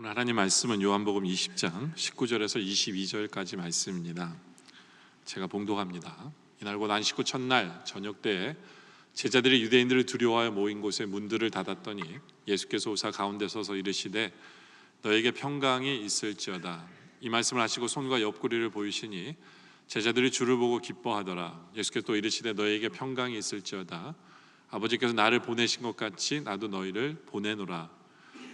오늘 하나님 말씀은 요한복음 20장 19절에서 22절까지 말씀입니다. 제가 봉독합니다. 이날 곧 안식구 첫날 저녁 때에 제자들이 유대인들을 두려워하여 모인 곳에 문들을 닫았더니 예수께서 오사 가운데 서서 이르시되 너에게 평강이 있을지어다. 이 말씀을 하시고 손과 옆구리를 보이시니 제자들이 주를 보고 기뻐하더라. 예수께서 또 이르시되 너에게 평강이 있을지어다. 아버지께서 나를 보내신 것 같이 나도 너희를 보내노라.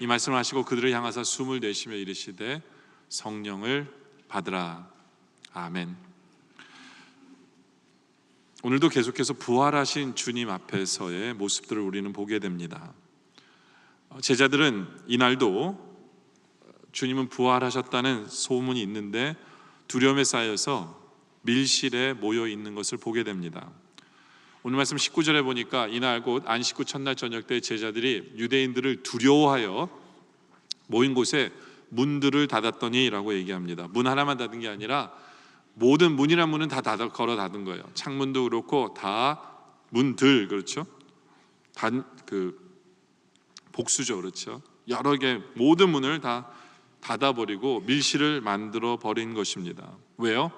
이 말씀을 하시고 그들을 향하사 숨을 내쉬며 이르시되 성령을 받으라. 아멘. 오늘도 계속해서 부활하신 주님 앞에서의 모습들을 우리는 보게 됩니다. 제자들은 이날도 주님은 부활하셨다는 소문이 있는데 두려움에 쌓여서 밀실에 모여 있는 것을 보게 됩니다. 오늘 말씀 19절에 보니까 이날 곧 안식구 첫날 저녁 때 제자들이 유대인들을 두려워하여 모인 곳에 문들을 닫았더니 라고 얘기합니다. 문 하나만 닫은 게 아니라 모든 문이란 문은 다 걸어 닫은 거예요. 창문도 그렇고 다 문들, 그렇죠? 복수죠, 그렇죠? 여러 개 모든 문을 다 닫아버리고 밀실을 만들어 버린 것입니다. 왜요?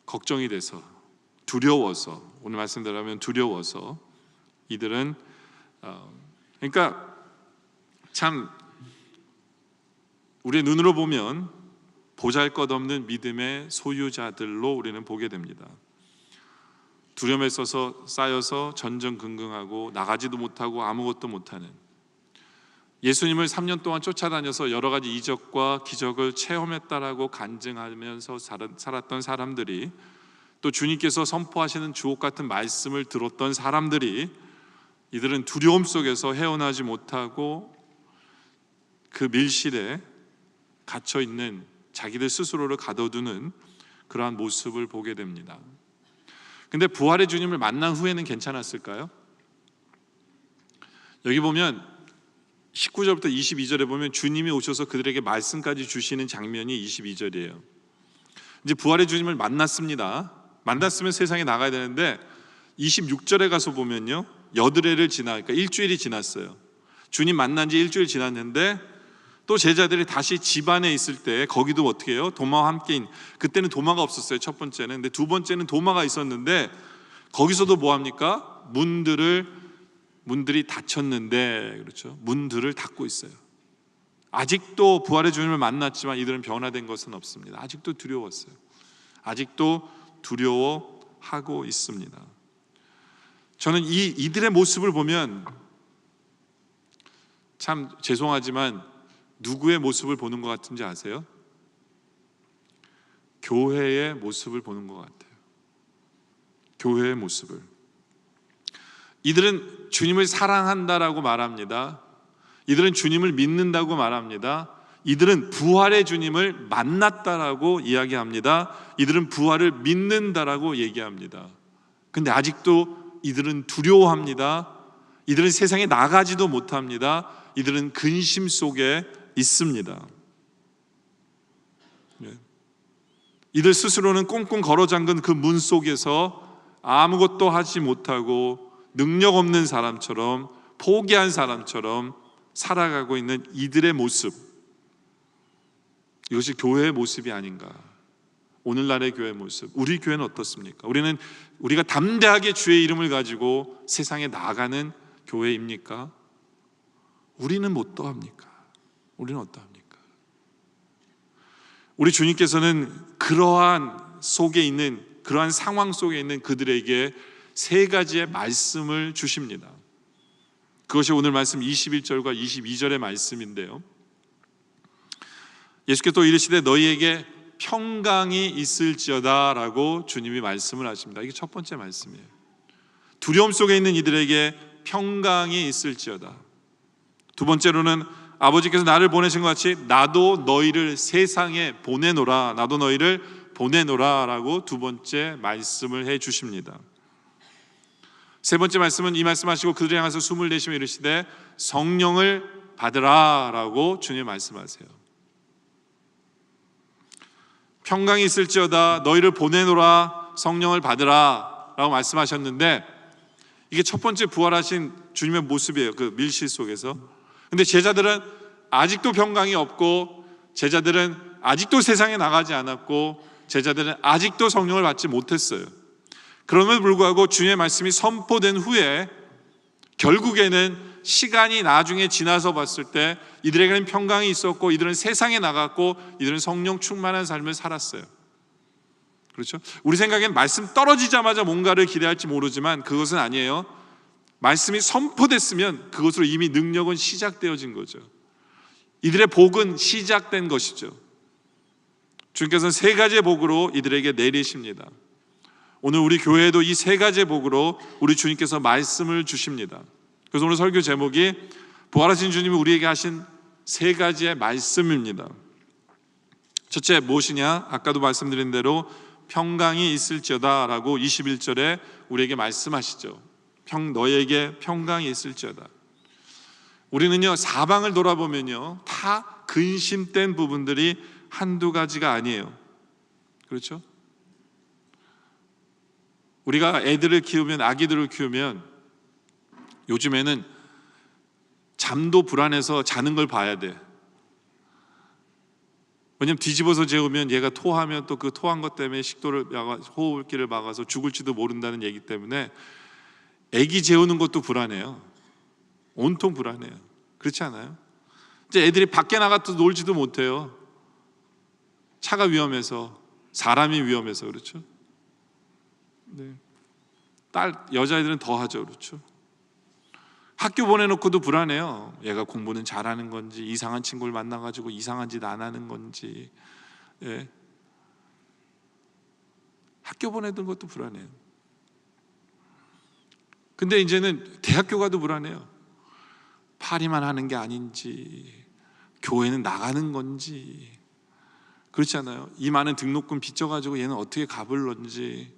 걱정이 돼서, 두려워서, 오늘 말씀대로하면 두려워서 이들은 그러니까 참 우리의 눈으로 보면 보잘것없는 믿음의 소유자들로 우리는 보게 됩니다. 두려움에 쌓여서 전전긍긍하고 나가지도 못하고 아무것도 못하는, 예수님을 3년 동안 쫓아다녀서 여러 가지 이적과 기적을 체험했다라고 간증하면서 살았던 사람들이, 또 주님께서 선포하시는 주옥 같은 말씀을 들었던 사람들이, 이들은 두려움 속에서 헤어나지 못하고 그 밀실에 갇혀있는 자기들 스스로를 가둬두는 그러한 모습을 보게 됩니다. 근데 부활의 주님을 만난 후에는 괜찮았을까요? 여기 보면 19절부터 22절에 보면 주님이 오셔서 그들에게 말씀까지 주시는 장면이 22절이에요. 이제 부활의 주님을 만났습니다. 만났으면 세상에 나가야 되는데 26절에 가서 보면요, 여드레를 그러니까 일주일이 지났어요. 주님 만난 지 일주일 지났는데 또 제자들이 다시 집안에 있을 때 거기도 어떻게 해요? 도마와 함께 그때는 도마가 없었어요. 첫 번째는. 근데 두 번째는 도마가 있었는데 거기서도 뭐 합니까? 문들이 닫혔는데, 그렇죠? 문들을 닫고 있어요. 아직도 부활의 주님을 만났지만 이들은 변화된 것은 없습니다. 아직도 두려웠어요. 아직도 두려워하고 있습니다. 저는 이들의 모습을 보면 참 죄송하지만 누구의 모습을 보는 것 같은지 아세요? 교회의 모습을 보는 것 같아요. 교회의 모습을. 이들은 주님을 사랑한다라고 말합니다. 이들은 주님을 믿는다고 말합니다. 이들은 부활의 주님을 만났다라고 이야기합니다. 이들은 부활을 믿는다라고 얘기합니다. 근데 아직도 이들은 두려워합니다. 이들은 세상에 나가지도 못합니다. 이들은 근심 속에 있습니다. 이들 스스로는 꽁꽁 걸어 잠근 그 문 속에서 아무것도 하지 못하고 능력 없는 사람처럼, 포기한 사람처럼 살아가고 있는 이들의 모습, 이것이 교회의 모습이 아닌가. 오늘날의 교회의 모습, 우리 교회는 어떻습니까? 우리가 담대하게 주의 이름을 가지고 세상에 나가는 교회입니까? 우리는 어떠합니까? 우리는 어떠합니까? 우리 주님께서는 그러한 상황 속에 있는 그들에게 세 가지의 말씀을 주십니다. 그것이 오늘 말씀 21절과 22절의 말씀인데요, 예수께서 또 이르시되 너희에게 평강이 있을지어다 라고 주님이 말씀을 하십니다. 이게 첫 번째 말씀이에요. 두려움 속에 있는 이들에게 평강이 있을지어다. 두 번째로는 아버지께서 나를 보내신 것 같이 나도 너희를 세상에 보내노라, 나도 너희를 보내노라 라고 두 번째 말씀을 해 주십니다. 세 번째 말씀은 이 말씀하시고 그들을 향해서 숨을 내쉬며 이르시되 성령을 받으라 라고 주님 말씀하세요. 평강이 있을지어다, 너희를 보내노라, 성령을 받으라 라고 말씀하셨는데, 이게 첫 번째 부활하신 주님의 모습이에요. 그 밀실 속에서. 근데 제자들은 아직도 평강이 없고, 제자들은 아직도 세상에 나가지 않았고, 제자들은 아직도 성령을 받지 못했어요. 그럼에도 불구하고 주님의 말씀이 선포된 후에 결국에는 시간이 나중에 지나서 봤을 때 이들에게는 평강이 있었고, 이들은 세상에 나갔고, 이들은 성령 충만한 삶을 살았어요. 그렇죠? 우리 생각엔 말씀 떨어지자마자 뭔가를 기대할지 모르지만 그것은 아니에요. 말씀이 선포됐으면 그것으로 이미 능력은 시작되어진 거죠. 이들의 복은 시작된 것이죠. 주님께서는 세 가지의 복으로 이들에게 내리십니다. 오늘 우리 교회에도 이 세 가지의 복으로 우리 주님께서 말씀을 주십니다. 그래서 오늘 설교 제목이 부활하신 주님이 우리에게 하신 세 가지의 말씀입니다. 첫째 무엇이냐? 아까도 말씀드린 대로 평강이 있을지어다 라고 21절에 우리에게 말씀하시죠. 너에게 평강이 있을지어다. 우리는요, 사방을 돌아보면요, 다 근심된 부분들이 한두 가지가 아니에요. 그렇죠? 우리가 애들을 키우면, 아기들을 키우면 요즘에는 잠도 불안해서 자는 걸 봐야 돼. 왜냐면 뒤집어서 재우면 얘가 토하면 또 그 토한 것 때문에 식도를 호흡기를 막아서 죽을지도 모른다는 얘기 때문에 애기 재우는 것도 불안해요. 온통 불안해요. 그렇지 않아요? 이제 애들이 밖에 나가서 놀지도 못해요. 차가 위험해서, 사람이 위험해서. 그렇죠? 네. 여자애들은 더 하죠. 그렇죠? 학교 보내놓고도 불안해요. 얘가 공부는 잘하는 건지, 이상한 친구를 만나가지고 이상한 짓 안 하는 건지. 예. 학교 보내던 것도 불안해요. 근데 이제는 대학교 가도 불안해요. 파리만 하는 게 아닌지, 교회는 나가는 건지. 그렇지 않아요? 이 많은 등록금 빚져가지고 얘는 어떻게 갚을런지.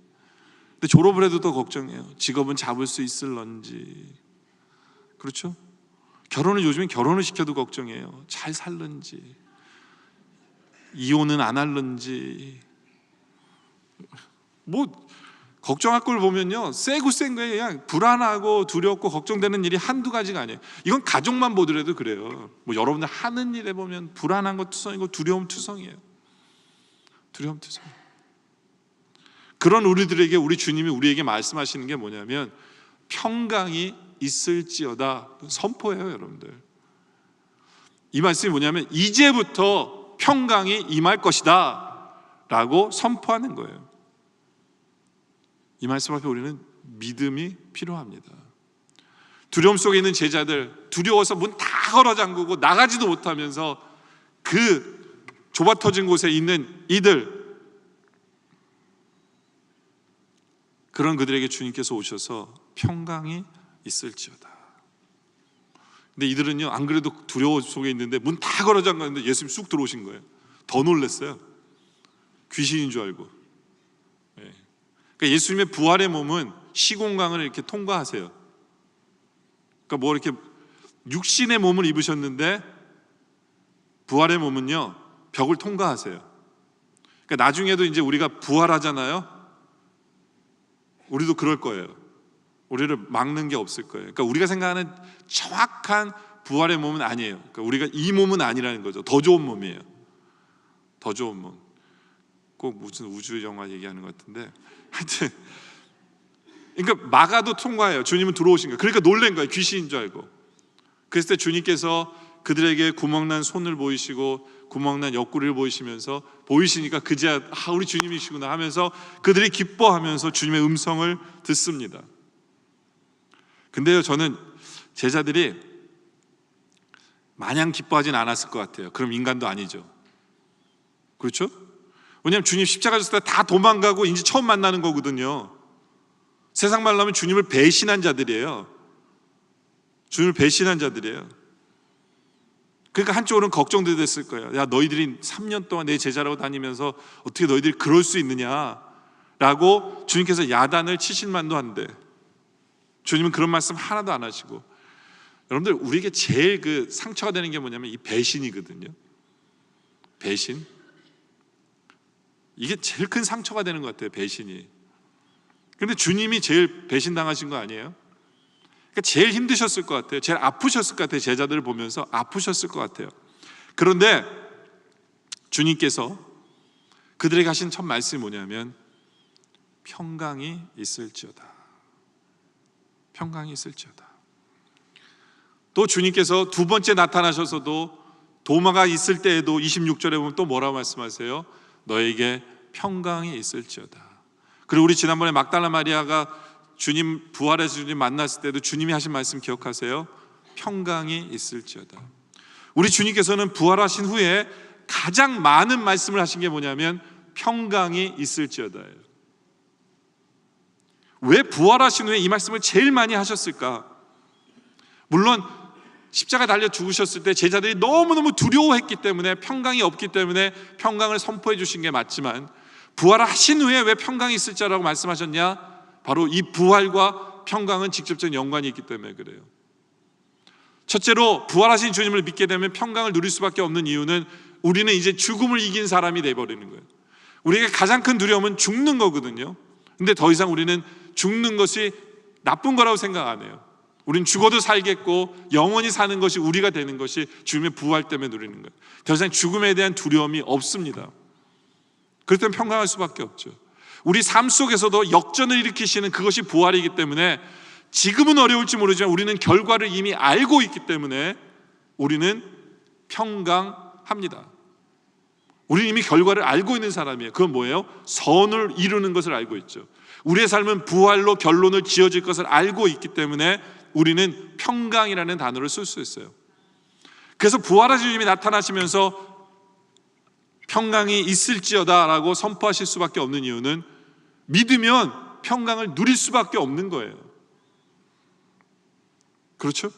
근데 졸업을 해도 더 걱정해요. 직업은 잡을 수 있을런지. 그렇죠? 요즘엔 결혼을 시켜도 걱정해요. 잘 살는지, 이혼은 안 할는지. 뭐 걱정할 걸 보면요, 세고 센 거예요. 그냥 불안하고 두렵고 걱정되는 일이 한두 가지가 아니에요. 이건 가족만 보더라도 그래요. 뭐 여러분들 하는 일에 보면 불안한 것 투성이고 두려움 투성이에요. 두려움 투성. 그런 우리들에게 우리 주님이 우리에게 말씀하시는 게 뭐냐면 평강이 있을지어다 선포해요. 여러분들, 이 말씀이 뭐냐면 이제부터 평강이 임할 것이다 라고 선포하는 거예요. 이 말씀 앞에 우리는 믿음이 필요합니다. 두려움 속에 있는 제자들, 두려워서 문 다 걸어 잠그고 나가지도 못하면서 그 좁아 터진 곳에 있는 이들, 그런 그들에게 주님께서 오셔서 평강이 있을지어다. 근데 이들은요, 안 그래도 두려워 속에 있는데 문 다 걸어 잠갔는데 예수님 쑥 들어오신 거예요. 더 놀랐어요. 귀신인 줄 알고. 그러니까 예수님의 부활의 몸은 시공간을 이렇게 통과하세요. 그러니까 뭐 이렇게 육신의 몸을 입으셨는데 부활의 몸은요, 벽을 통과하세요. 그러니까 나중에도 이제 우리가 부활하잖아요. 우리도 그럴 거예요. 우리를 막는 게 없을 거예요. 그러니까 우리가 생각하는 정확한 부활의 몸은 아니에요. 그러니까 우리가 이 몸은 아니라는 거죠. 더 좋은 몸이에요. 더 좋은 몸. 꼭 무슨 우주 영화 얘기하는 것 같은데, 하여튼 그러니까 막아도 통과해요. 주님은 들어오신 거예요. 그러니까 놀란 거예요. 귀신인 줄 알고. 그랬을 때 주님께서 그들에게 구멍난 손을 보이시고 구멍난 옆구리를 보이시니까 그제야 우리 주님이시구나 하면서 그들이 기뻐하면서 주님의 음성을 듣습니다. 근데요, 저는 제자들이 마냥 기뻐하진 않았을 것 같아요. 그럼 인간도 아니죠. 그렇죠? 왜냐하면 주님 십자가 졌을 때 다 도망가고 이제 처음 만나는 거거든요. 세상 말로 하면 주님을 배신한 자들이에요. 주님을 배신한 자들이에요. 그러니까 한쪽으로는 걱정도 됐을 거예요. 야, 너희들이 3년 동안 내 제자라고 다니면서 어떻게 너희들이 그럴 수 있느냐라고 주님께서 야단을 치실만도 한데 주님은 그런 말씀 하나도 안 하시고. 여러분들, 우리에게 제일 그 상처가 되는 게 뭐냐면 이 배신이거든요. 배신. 이게 제일 큰 상처가 되는 것 같아요. 배신이. 그런데 주님이 제일 배신당하신 거 아니에요? 그러니까 제일 힘드셨을 것 같아요. 제일 아프셨을 것 같아요. 제자들을 보면서 아프셨을 것 같아요. 그런데 주님께서 그들에게 하신 첫 말씀이 뭐냐면 평강이 있을지어다. 평강이 있을지어다. 또 주님께서 두 번째 나타나셔서도 도마가 있을 때에도 26절에 보면 또 뭐라고 말씀하세요? 너에게 평강이 있을지어다. 그리고 우리 지난번에 막달라 마리아가 주님 부활해서 주님 만났을 때도 주님이 하신 말씀 기억하세요? 평강이 있을지어다. 우리 주님께서는 부활하신 후에 가장 많은 말씀을 하신 게 뭐냐면 평강이 있을지어다예요. 왜 부활하신 후에 이 말씀을 제일 많이 하셨을까? 물론 십자가 달려 죽으셨을 때 제자들이 너무너무 두려워했기 때문에, 평강이 없기 때문에 평강을 선포해 주신 게 맞지만, 부활하신 후에 왜 평강이 있을지라고 말씀하셨냐? 바로 이 부활과 평강은 직접적인 연관이 있기 때문에 그래요. 첫째로 부활하신 주님을 믿게 되면 평강을 누릴 수밖에 없는 이유는 우리는 이제 죽음을 이긴 사람이 돼버리는 거예요. 우리에게 가장 큰 두려움은 죽는 거거든요. 근데 더 이상 우리는 죽는 것이 나쁜 거라고 생각 안 해요. 우린 죽어도 살겠고 영원히 사는 것이 우리가 되는 것이 주님의 부활 때문에 누리는 거예요. 더 이상 죽음에 대한 두려움이 없습니다. 그럴 때는 평강할 수밖에 없죠. 우리 삶 속에서도 역전을 일으키시는 그것이 부활이기 때문에 지금은 어려울지 모르지만 우리는 결과를 이미 알고 있기 때문에 우리는 평강합니다. 우리는 이미 결과를 알고 있는 사람이에요. 그건 뭐예요? 선을 이루는 것을 알고 있죠. 우리의 삶은 부활로 결론을 지어질 것을 알고 있기 때문에 우리는 평강이라는 단어를 쓸 수 있어요. 그래서 부활하신 주님이 나타나시면서 평강이 있을지어다 라고 선포하실 수밖에 없는 이유는 믿으면 평강을 누릴 수밖에 없는 거예요. 그렇죠?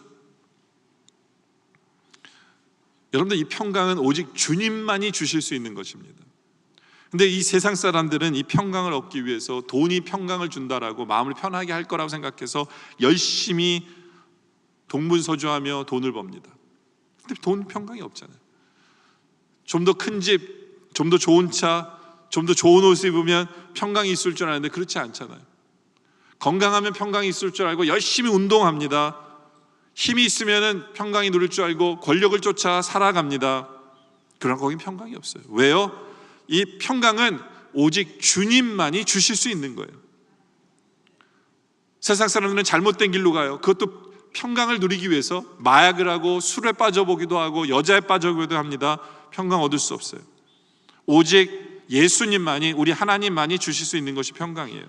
여러분들, 이 평강은 오직 주님만이 주실 수 있는 것입니다. 근데 이 세상 사람들은 이 평강을 얻기 위해서 돈이 평강을 준다라고 마음을 편하게 할 거라고 생각해서 열심히 동분서주하며 돈을 법니다. 근데 돈 평강이 없잖아요. 좀 더 큰 집, 좀 더 좋은 차, 좀 더 좋은 옷을 입으면 평강이 있을 줄 아는데 그렇지 않잖아요. 건강하면 평강이 있을 줄 알고 열심히 운동합니다. 힘이 있으면 평강이 누릴 줄 알고 권력을 쫓아 살아갑니다. 그러나 거긴 평강이 없어요. 왜요? 이 평강은 오직 주님만이 주실 수 있는 거예요. 세상 사람들은 잘못된 길로 가요. 그것도 평강을 누리기 위해서 마약을 하고 술에 빠져보기도 하고 여자에 빠져보기도 합니다. 평강 얻을 수 없어요. 오직 예수님만이, 우리 하나님만이 주실 수 있는 것이 평강이에요.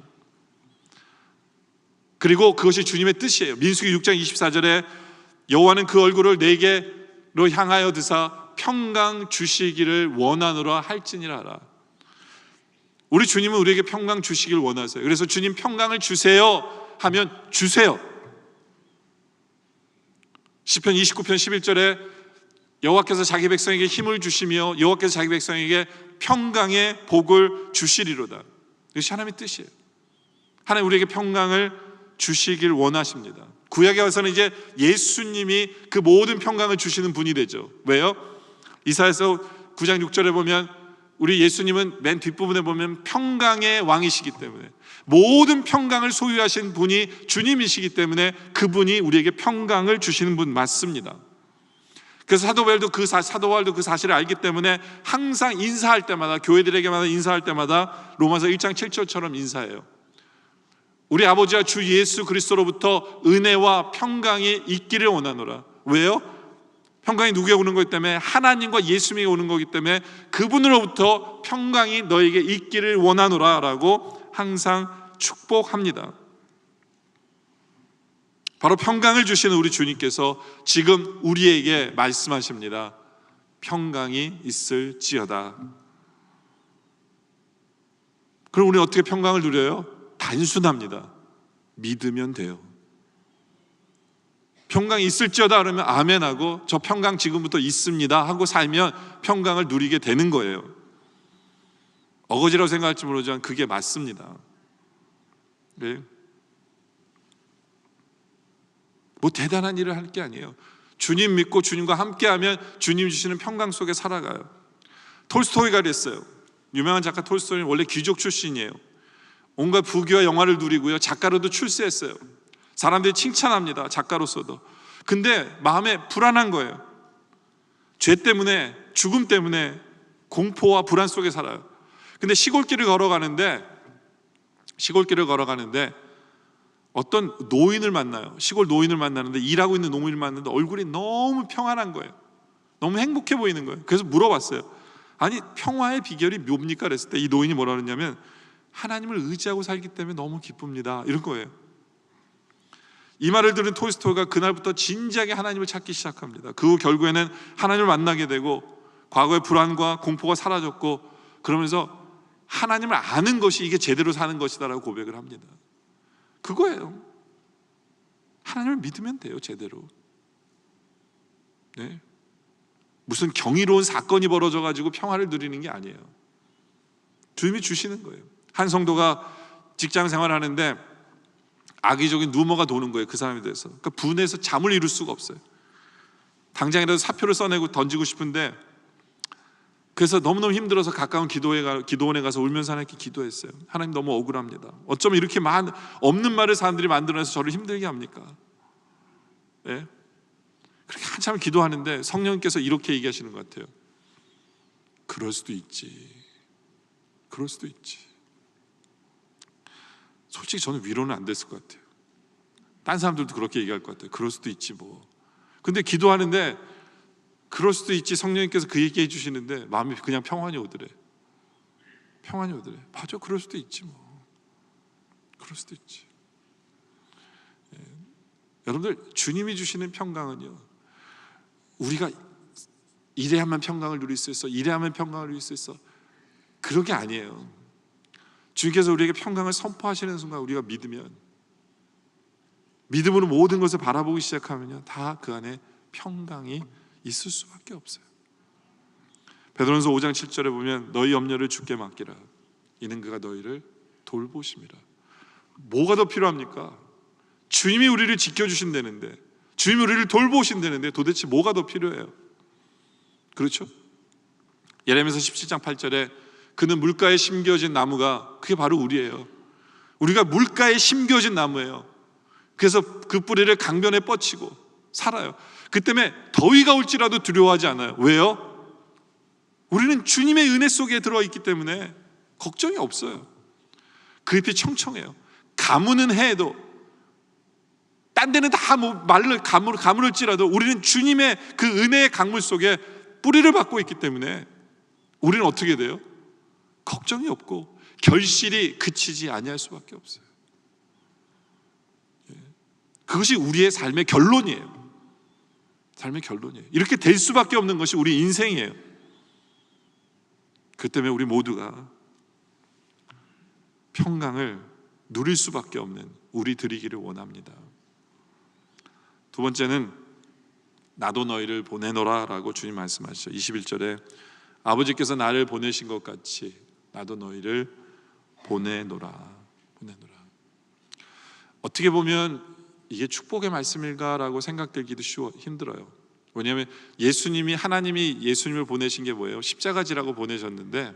그리고 그것이 주님의 뜻이에요. 민수기 6장 24절에 여호와는 그 얼굴을 내게로 향하여 드사 평강 주시기를 원하노라 할지니라 하라. 우리 주님은 우리에게 평강 주시기를 원하세요. 그래서 주님 평강을 주세요 하면 주세요. 시편 29편 11절에 여호와께서 자기 백성에게 힘을 주시며 여호와께서 자기 백성에게 평강의 복을 주시리로다. 이것이 하나님의 뜻이에요. 하나님 우리에게 평강을 주시길 원하십니다. 구약에 와서는 이제 예수님이 그 모든 평강을 주시는 분이 되죠. 왜요? 이사야서 9장 6절에 보면 우리 예수님은 맨 뒷부분에 보면 평강의 왕이시기 때문에, 모든 평강을 소유하신 분이 주님이시기 때문에 그분이 우리에게 평강을 주시는 분 맞습니다. 그래서 사도 바울도 그 사실을 알기 때문에 항상 인사할 때마다, 교회들에게마다 인사할 때마다 로마서 1장 7절처럼 인사해요. 우리 아버지와 주 예수 그리스도로부터 은혜와 평강이 있기를 원하노라. 왜요? 평강이 누구에게 오는 거기 때문에, 하나님과 예수님에게 오는 거기 때문에 그분으로부터 평강이 너에게 있기를 원하노라 라고 항상 축복합니다. 바로 평강을 주시는 우리 주님께서 지금 우리에게 말씀하십니다. 평강이 있을지어다. 그럼 우리는 어떻게 평강을 누려요? 단순합니다. 믿으면 돼요. 평강이 있을지어다 그러면 아멘하고 저 평강 지금부터 있습니다 하고 살면 평강을 누리게 되는 거예요. 어거지라고 생각할지 모르지만 그게 맞습니다. 네. 뭐 대단한 일을 할 게 아니에요. 주님 믿고 주님과 함께하면 주님 주시는 평강 속에 살아가요. 톨스토이가 그랬어요. 유명한 작가 톨스토이는 원래 귀족 출신이에요. 온갖 부귀와 영화를 누리고요, 작가로도 출세했어요. 사람들이 칭찬합니다, 작가로서도. 근데 마음에 불안한 거예요. 죄 때문에, 죽음 때문에 공포와 불안 속에 살아요. 근데 시골길을 걸어가는데 어떤 노인을 만나요. 시골 노인을 만나는데, 일하고 있는 노인을 만나는데 얼굴이 너무 평안한 거예요. 너무 행복해 보이는 거예요. 그래서 물어봤어요. 아니, 평화의 비결이 뭡니까? 그랬을 때 이 노인이 뭐라 그랬냐면, 하나님을 의지하고 살기 때문에 너무 기쁩니다, 이런 거예요. 이 말을 들은 톨스토이가 그날부터 진지하게 하나님을 찾기 시작합니다. 그 후 결국에는 하나님을 만나게 되고, 과거의 불안과 공포가 사라졌고, 그러면서 하나님을 아는 것이 이게 제대로 사는 것이다라고 고백을 합니다. 그거예요. 하나님을 믿으면 돼요, 제대로. 네. 무슨 경이로운 사건이 벌어져 가지고 평화를 누리는 게 아니에요. 주님이 주시는 거예요. 한 성도가 직장 생활하는데 악의적인 루머가 도는 거예요, 그 사람에 대해서. 그러니까 분해서 잠을 이룰 수가 없어요. 당장이라도 사표를 써내고 던지고 싶은데, 그래서 너무너무 힘들어서 가까운 기도원에 가서 울면서 하나님께 기도했어요. 하나님, 너무 억울합니다. 어쩌면 이렇게 없는 말을 사람들이 만들어내서 저를 힘들게 합니까? 네? 그렇게 한참을 기도하는데 성령님께서 이렇게 얘기하시는 것 같아요. 그럴 수도 있지. 그럴 수도 있지. 솔직히 저는 위로는 안 됐을 것 같아요. 딴 사람들도 그렇게 얘기할 것 같아요. 그럴 수도 있지 뭐. 근데 기도하는데 그럴 수도 있지, 성령님께서 그 얘기 해주시는데 마음이 그냥 평안이 오더래. 평안이 오더래. 맞아, 그럴 수도 있지 뭐. 그럴 수도 있지. 예. 여러분들, 주님이 주시는 평강은요, 우리가 이래야만 평강을 누릴 수 있어, 이래야만 평강을 누릴 수 있어, 그런 게 아니에요. 주님께서 우리에게 평강을 선포하시는 순간 우리가 믿음으로 모든 것을 바라보기 시작하면요, 다 그 안에 평강이 있을 수밖에 없어요. 베드로전서 5장 7절에 보면, 너희 염려를 주께 맡기라, 이는 그가 너희를 돌보심이라. 뭐가 더 필요합니까? 주님이 우리를 지켜주신다는데, 주님이 우리를 돌보신다는데 도대체 뭐가 더 필요해요? 그렇죠? 예레미야서 17장 8절에 그는 물가에 심겨진 나무가, 그게 바로 우리예요. 우리가 물가에 심겨진 나무예요. 그래서 그 뿌리를 강변에 뻗치고 살아요. 그 때문에 더위가 올지라도 두려워하지 않아요. 왜요? 우리는 주님의 은혜 속에 들어와 있기 때문에 걱정이 없어요. 그 잎이 청청해요. 가무는 해도, 딴 데는 다 가물을지라도 우리는 주님의 그 은혜의 강물 속에 뿌리를 받고 있기 때문에 우리는 어떻게 돼요? 걱정이 없고 결실이 그치지 아니할 수밖에 없어요. 그것이 우리의 삶의 결론이에요. 삶의 결론이에요. 이렇게 될 수밖에 없는 것이 우리 인생이에요. 그 때문에 우리 모두가 평강을 누릴 수밖에 없는 우리 되기를 원합니다. 두 번째는 나도 너희를 보내노라 라고 주님 말씀하시죠. 21절에 아버지께서 나를 보내신 것 같이 나도 너희를 보내노라. 어떻게 보면 이게 축복의 말씀일까라고 생각되기도 힘들어요. 왜냐하면 하나님이 예수님을 보내신 게 뭐예요? 십자가지라고 보내셨는데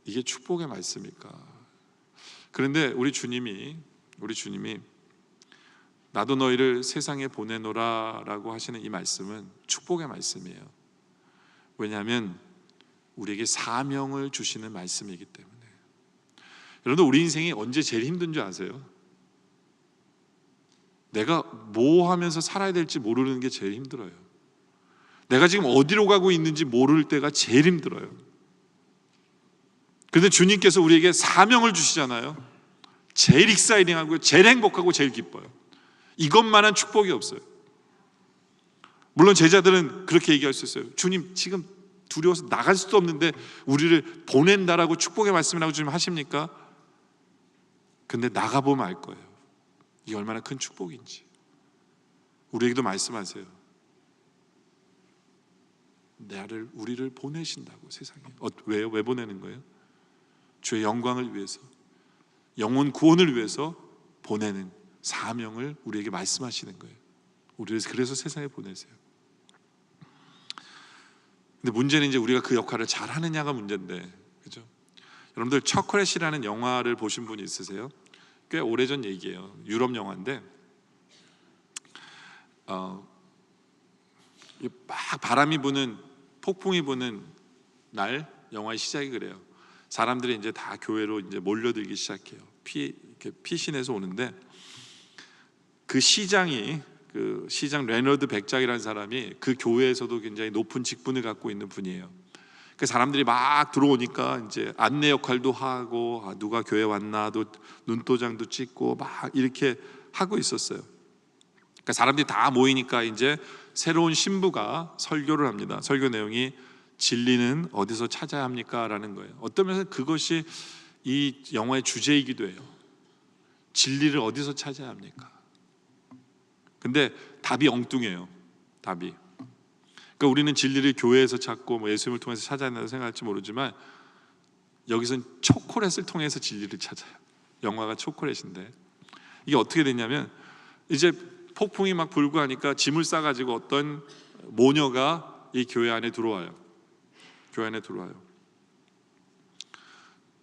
이게 축복의 말씀일까? 그런데 우리 주님이 나도 너희를 세상에 보내노라 라고 하시는 이 말씀은 축복의 말씀이에요. 왜냐하면 우리에게 사명을 주시는 말씀이기 때문에. 여러분들, 우리 인생이 언제 제일 힘든 줄 아세요? 내가 뭐 하면서 살아야 될지 모르는 게 제일 힘들어요. 내가 지금 어디로 가고 있는지 모를 때가 제일 힘들어요. 그런데 주님께서 우리에게 사명을 주시잖아요. 제일 익사이딩하고 제일 행복하고 제일 기뻐요. 이것만한 축복이 없어요. 물론 제자들은 그렇게 얘기할 수 있어요. 주님, 지금 두려워서 나갈 수도 없는데 우리를 보낸다라고 축복의 말씀이라고 주님 하십니까? 근데 나가보면 알 거예요. 이게 얼마나 큰 축복인지. 우리에게도 말씀하세요. 우리를 보내신다고, 세상에. 왜요? 왜 보내는 거예요? 주의 영광을 위해서, 영혼 구원을 위해서 보내는 사명을 우리에게 말씀하시는 거예요. 우리를 그래서 세상에 보내세요. 근데 문제는 이제 우리가 그 역할을 잘 하느냐가 문제인데, 그죠? 여러분들, 초콜릿이라는 영화를 보신 분이 있으세요? 꽤 오래전 얘기예요. 유럽 영화인데 막 바람이 부는, 폭풍이 부는 날, 영화의 시작이 그래요. 사람들이 이제 다 교회로 이제 몰려들기 시작해요. 이렇게 피신해서 오는데, 그 시장 레너드 백작이라는 사람이 그 교회에서도 굉장히 높은 직분을 갖고 있는 분이에요. 그 사람들이 막 들어오니까 이제 안내 역할도 하고, 누가 교회 왔나 도 눈도장도 찍고 막 이렇게 하고 있었어요. 그러니까 사람들이 다 모이니까 이제 새로운 신부가 설교를 합니다. 설교 내용이 진리는 어디서 찾아야 합니까? 라는 거예요. 어떤 면에서 그것이 이 영화의 주제이기도 해요. 진리를 어디서 찾아야 합니까? 근데 답이 엉뚱해요. 답이. 그러니까 우리는 진리를 교회에서 찾고 뭐 예수님을 통해서 찾아야 한다고 생각할지 모르지만, 여기서는 초콜릿을 통해서 진리를 찾아요. 영화가 초콜릿인데, 이게 어떻게 됐냐면, 이제 폭풍이 막 불고 하니까 짐을 싸가지고 어떤 모녀가 이 교회 안에 들어와요. 교회 안에 들어와요.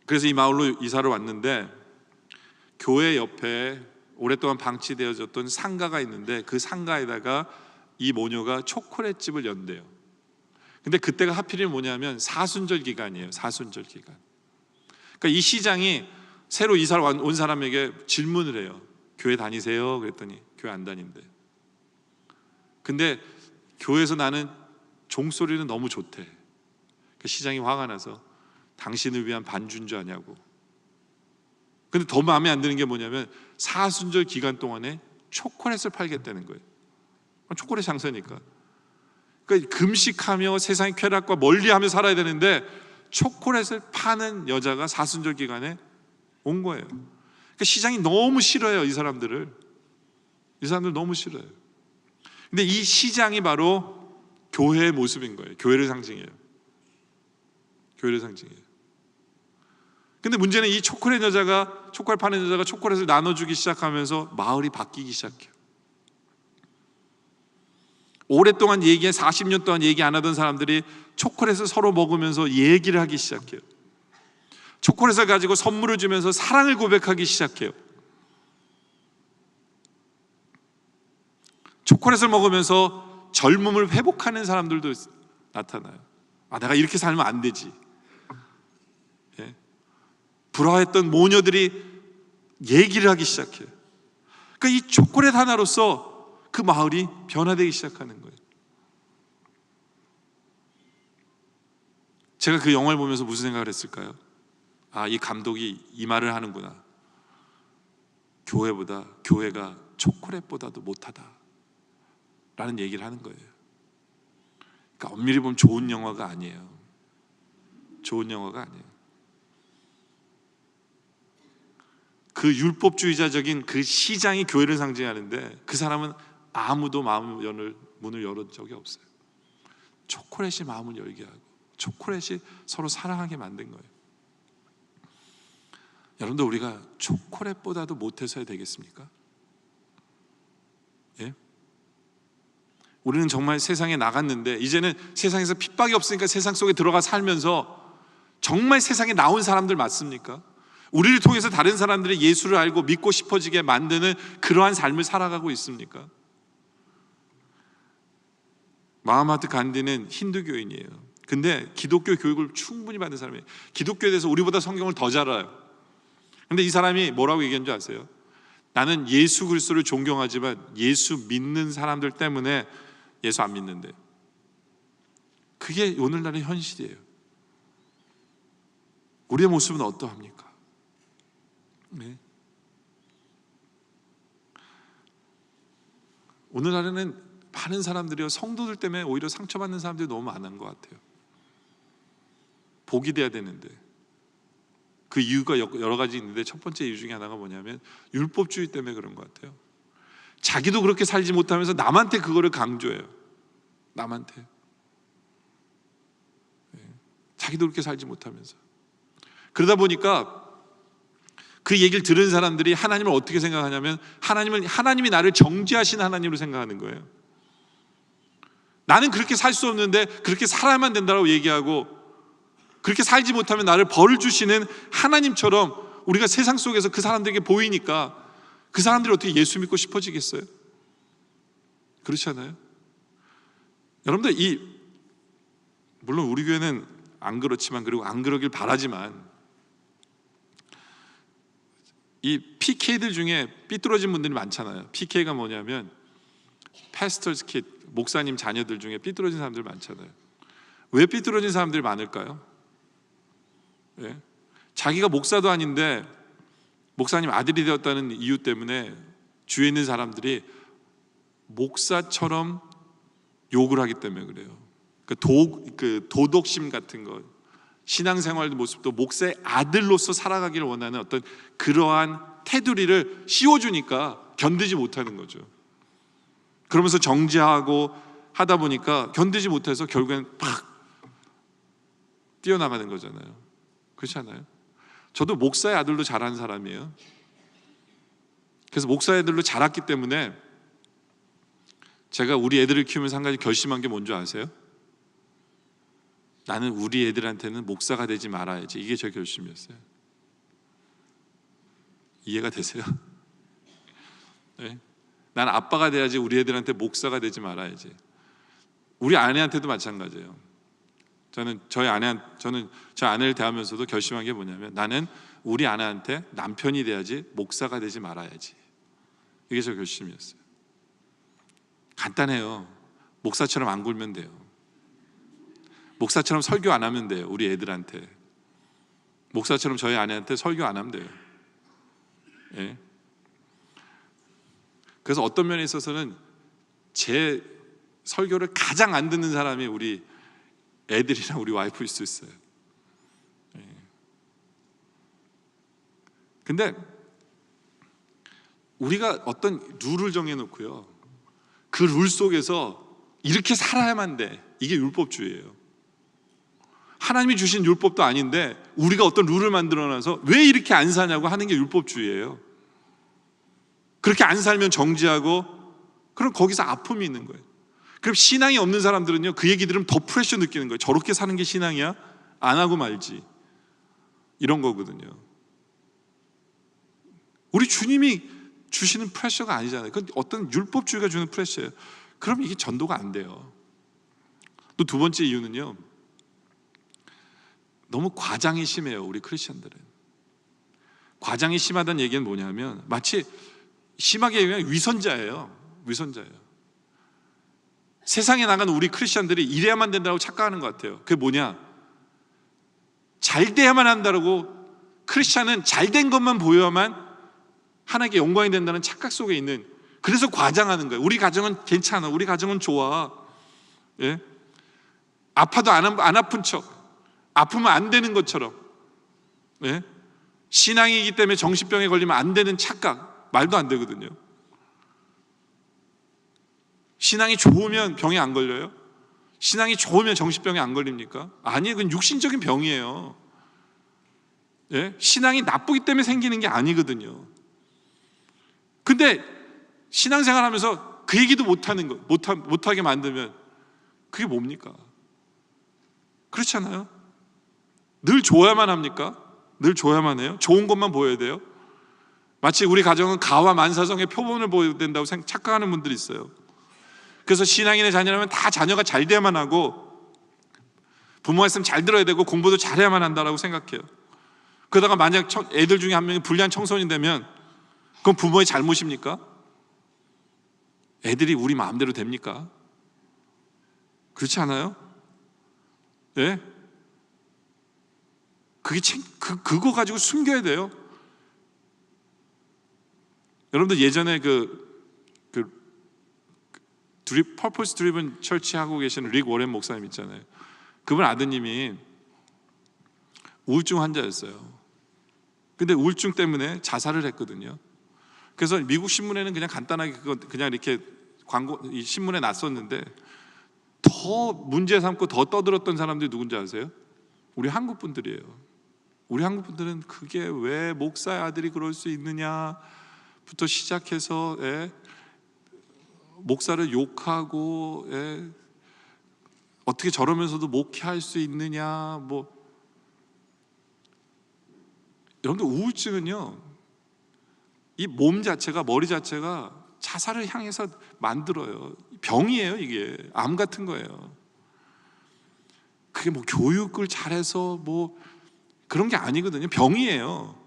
그래서 이 마을로 이사를 왔는데, 교회 옆에 오랫동안 방치되어졌던 상가가 있는데, 그 상가에다가 이 모녀가 초콜릿집을 연대요. 근데 그때가 하필이면 뭐냐면 사순절 기간이에요. 사순절 기간. 그러니까 이 시장이 새로 이사를 온 사람에게 질문을 해요. 교회 다니세요? 그랬더니 교회 안 다닌대. 근데 교회에서 나는 종소리는 너무 좋대. 그 시장이 화가 나서 당신을 위한 반주인 줄 아냐고. 근데 더 마음에 안 드는 게 뭐냐면 사순절 기간 동안에 초콜릿을 팔겠다는 거예요. 초콜릿 장사니까. 그러니까 금식하며 세상의 쾌락과 멀리하며 살아야 되는데 초콜릿을 파는 여자가 사순절 기간에 온 거예요. 그러니까 시장이 너무 싫어요. 이 사람들 너무 싫어요. 근데 이 시장이 바로 교회의 모습인 거예요. 교회를 상징해요. 교회를 상징해요. 근데 문제는 이 초콜릿 파는 여자가 초콜릿을 나눠주기 시작하면서 마을이 바뀌기 시작해요. 오랫동안 40년 동안 얘기 안 하던 사람들이 초콜릿을 서로 먹으면서 얘기를 하기 시작해요. 초콜릿을 가지고 선물을 주면서 사랑을 고백하기 시작해요. 초콜릿을 먹으면서 젊음을 회복하는 사람들도 나타나요. 내가 이렇게 살면 안 되지. 예? 불화했던 모녀들이 얘기를 하기 시작해요. 그러니까 이 초콜릿 하나로서 그 마을이 변화되기 시작하는 거예요. 제가 그 영화를 보면서 무슨 생각을 했을까요? 이 감독이 이 말을 하는구나. 교회가 초콜릿보다도 못하다 라는 얘기를 하는 거예요. 그러니까 엄밀히 보면 좋은 영화가 아니에요. 좋은 영화가 아니에요. 그 율법주의자적인 그 시장이 교회를 상징하는데, 그 사람은 아무도 문을 열은 적이 없어요. 초콜릿이 마음을 열게 하고 초콜릿이 서로 사랑하게 만든 거예요. 여러분들, 우리가 초콜릿보다도 못해서야 되겠습니까? 예? 우리는 정말 세상에 나갔는데, 이제는 세상에서 핍박이 없으니까 세상 속에 들어가 살면서 정말 세상에 나온 사람들 맞습니까? 우리를 통해서 다른 사람들이 예수를 알고 믿고 싶어지게 만드는 그러한 삶을 살아가고 있습니까? 마하마트 간디는 힌두교인이에요. 근데 기독교 교육을 충분히 받은 사람이에요. 기독교에 대해서 우리보다 성경을 더 잘 알아요. 근데 이 사람이 뭐라고 얘기한 줄 아세요? 나는 예수 그리스도를 존경하지만 예수 믿는 사람들 때문에 예수 안 믿는데. 그게 오늘날의 현실이에요. 우리의 모습은 어떠합니까? 네. 오늘날에는 많은 사람들이요, 성도들 때문에 오히려 상처받는 사람들이 너무 많은 것 같아요. 복이 돼야 되는데. 그 이유가 여러 가지 있는데, 첫 번째 이유 중에 하나가 뭐냐면 율법주의 때문에 그런 것 같아요. 자기도 그렇게 살지 못하면서 남한테 그거를 강조해요. 남한테. 자기도 그렇게 살지 못하면서. 그러다 보니까 그 얘기를 들은 사람들이 하나님을 어떻게 생각하냐면, 하나님이 나를 정죄하신 하나님으로 생각하는 거예요. 나는 그렇게 살 수 없는데 그렇게 살아야만 된다고 얘기하고, 그렇게 살지 못하면 나를 벌을 주시는 하나님처럼 우리가 세상 속에서 그 사람들에게 보이니까 그 사람들이 어떻게 예수 믿고 싶어지겠어요? 그렇지 않아요? 여러분들 물론 우리 교회는 안 그렇지만, 그리고 안 그러길 바라지만, 이 PK들 중에 삐뚤어진 분들이 많잖아요. PK가 뭐냐면 패스터스 킷, 목사님 자녀들 중에 삐뚤어진 사람들 많잖아요. 왜 삐뚤어진 사람들이 많을까요? 예? 자기가 목사도 아닌데 목사님 아들이 되었다는 이유 때문에 주위에 있는 사람들이 목사처럼 욕을 하기 때문에 그래요. 그 도덕심 같은 거, 신앙생활 모습도 목사의 아들로서 살아가기를 원하는 어떤 그러한 테두리를 씌워주니까 견디지 못하는 거죠. 그러면서 정죄하고 하다 보니까 견디지 못해서 결국엔 팍 뛰어나가는 거잖아요. 그렇지 않아요? 저도 목사의 아들로 자란 사람이에요. 그래서 목사의 아들로 자랐기 때문에 제가 우리 애들을 키우면서 한 가지 결심한 게 뭔지 아세요? 나는 우리 애들한테는 목사가 되지 말아야지. 이게 제 결심이었어요. 이해가 되세요? 네? 난 아빠가 돼야지 우리 애들한테 목사가 되지 말아야지. 우리 아내한테도 마찬가지예요. 저는 저희 아내를 대하면서도 결심한 게 뭐냐면, 나는 우리 아내한테 남편이 돼야지 목사가 되지 말아야지. 이게 제 결심이었어요. 간단해요. 목사처럼 안 굴면 돼요. 목사처럼 설교 안 하면 돼요. 우리 애들한테. 목사처럼 저희 아내한테 설교 안 하면 돼요. 예? 그래서 어떤 면에 있어서는 제 설교를 가장 안 듣는 사람이 우리 애들이랑 우리 와이프일 수 있어요. 예. 근데 우리가 어떤 룰을 정해놓고요, 그 룰 속에서 이렇게 살아야만 돼. 이게 율법주의예요. 하나님이 주신 율법도 아닌데 우리가 어떤 룰을 만들어놔서 왜 이렇게 안 사냐고 하는 게 율법주의예요. 그렇게 안 살면 정지하고, 그럼 거기서 아픔이 있는 거예요. 그럼 신앙이 없는 사람들은요, 그 얘기 들으면 더 프레셔 느끼는 거예요. 저렇게 사는 게 신앙이야? 안 하고 말지. 이런 거거든요. 우리 주님이 주시는 프레셔가 아니잖아요. 그건 어떤 율법주의가 주는 프레셔예요. 그럼 이게 전도가 안 돼요. 또 두 번째 이유는요, 너무 과장이 심해요. 우리 크리스천들은. 과장이 심하다는 얘기는 뭐냐면, 마치 심하게 얘기하면 위선자예요. 세상에 나가는 우리 크리스천들이 이래야만 된다고 착각하는 것 같아요. 그게 뭐냐? 잘 돼야만 한다고, 크리스천은 잘된 것만 보여야만 하나님께 영광이 된다는 착각 속에 있는, 그래서 과장하는 거예요. 우리 가정은 괜찮아, 우리 가정은 좋아. 예? 아파도 안 아픈 척, 아프면 안 되는 것처럼. 예? 신앙이기 때문에 정신병에 걸리면 안 되는 착각, 말도 안 되거든요. 신앙이 좋으면 병에 안 걸려요? 신앙이 좋으면 정신병에 안 걸립니까? 아니에요. 그건 육신적인 병이에요. 예? 신앙이 나쁘기 때문에 생기는 게 아니거든요. 근데 신앙생활 하면서 그 얘기도 못하게 만들면 그게 뭡니까? 그렇잖아요? 늘 좋아야만 합니까? 늘 좋아야만 해요? 좋은 것만 보여야 돼요? 마치 우리 가정은 가와 만사성의 표본을 보여야 된다고 착각하는 분들이 있어요. 그래서 신앙인의 자녀라면 다 자녀가 잘 돼야만 하고, 부모 말씀 잘 들어야 되고, 공부도 잘해야만 한다고 생각해요. 그러다가 만약 애들 중에 한 명이 불량한 청소년이 되면 그건 부모의 잘못입니까? 애들이 우리 마음대로 됩니까? 그렇지 않아요? 예? 그거 가지고 숨겨야 돼요. 여러분들 예전에 Purpose Driven Church 하고 계시는 릭 워렌 목사님 있잖아요. 그분 아드님이 우울증 환자였어요. 근데 우울증 때문에 자살을 했거든요. 그래서 미국 신문에는 그냥 간단하게 그냥 이렇게 이 신문에 났었는데, 더 문제 삼고 더 떠들었던 사람들이 누군지 아세요? 우리 한국 분들이에요. 우리 한국 분들은 그게 왜 목사의 아들이 그럴 수 있느냐부터 시작해서, 목사를 욕하고, 어떻게 저러면서도 목회할 수 있느냐, 여러분들 우울증은요, 이 몸 자체가, 머리 자체가 자살을 향해서 만들어요. 병이에요. 이게 암 같은 거예요. 그게 뭐 교육을 잘해서 뭐 그런 게 아니거든요. 병이에요.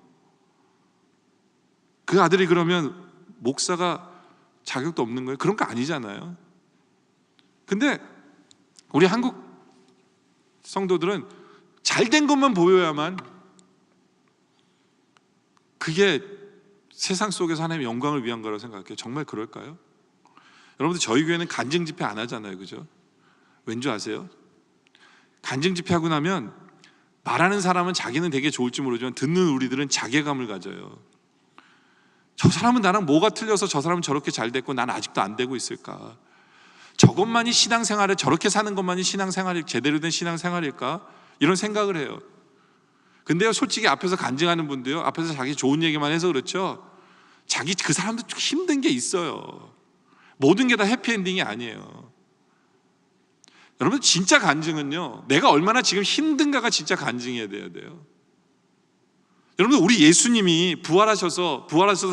그 아들이 그러면 목사가 자격도 없는 거예요? 그런 거 아니잖아요. 근데 우리 한국 성도들은 잘된 것만 보여야만 그게 세상 속에서 하나님의 영광을 위한 거라고 생각해요. 정말 그럴까요? 여러분들 저희 교회는 간증 집회 안 하잖아요. 그죠? 왠지 아세요? 간증 집회하고 나면 말하는 사람은 자기는 되게 좋을지 모르지만 듣는 우리들은 자괴감을 가져요. 저 사람은 나랑 뭐가 틀려서 저 사람은 저렇게 잘 됐고 난 아직도 안 되고 있을까? 저것만이 신앙생활을 저렇게 사는 것만이 신앙생활이 제대로 된 신앙생활일까? 이런 생각을 해요. 근데요, 솔직히 앞에서 간증하는 분도요, 앞에서 자기 좋은 얘기만 해서 그렇죠, 자기 그 사람도 좀 힘든 게 있어요. 모든 게 다 해피엔딩이 아니에요. 여러분, 진짜 간증은요, 내가 얼마나 지금 힘든가가 진짜 간증해야 돼요. 여러분, 우리 예수님이 부활하셔서